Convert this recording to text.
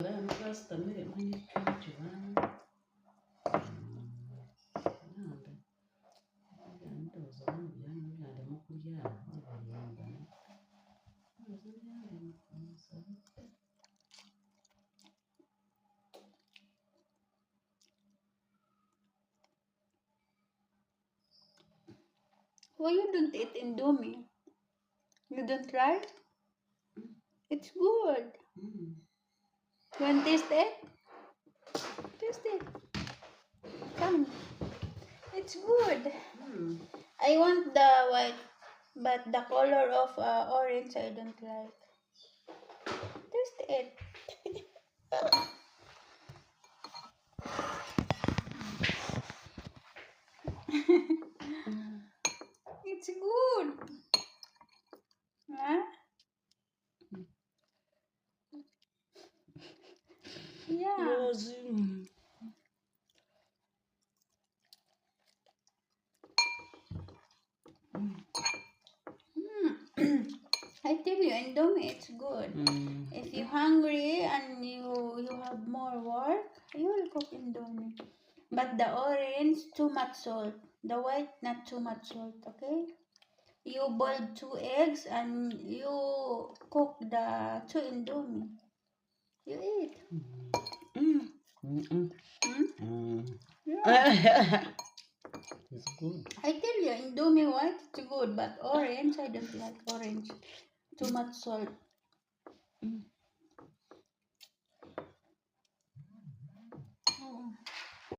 Basta mire mani chuvana. Nada. Nda uzana byana byanda mu kurya nibiyamba. Why you don't eat Indomie? You don't try? It's good. You want to taste it? Taste it. Come. It's good. I want the white, but the color of orange I don't like. Taste it. It's good. Huh? Yeah. I tell you, Indomie, it's good. If you're hungry and you have more work, you will cook Indomie. But the orange, too much salt. The white, not too much salt, okay? You boil 2 eggs and you cook the 2 Indomie. You eat. Yeah. It's good. I tell you, Indomie white, it's good, but orange, I don't like orange. Too much salt.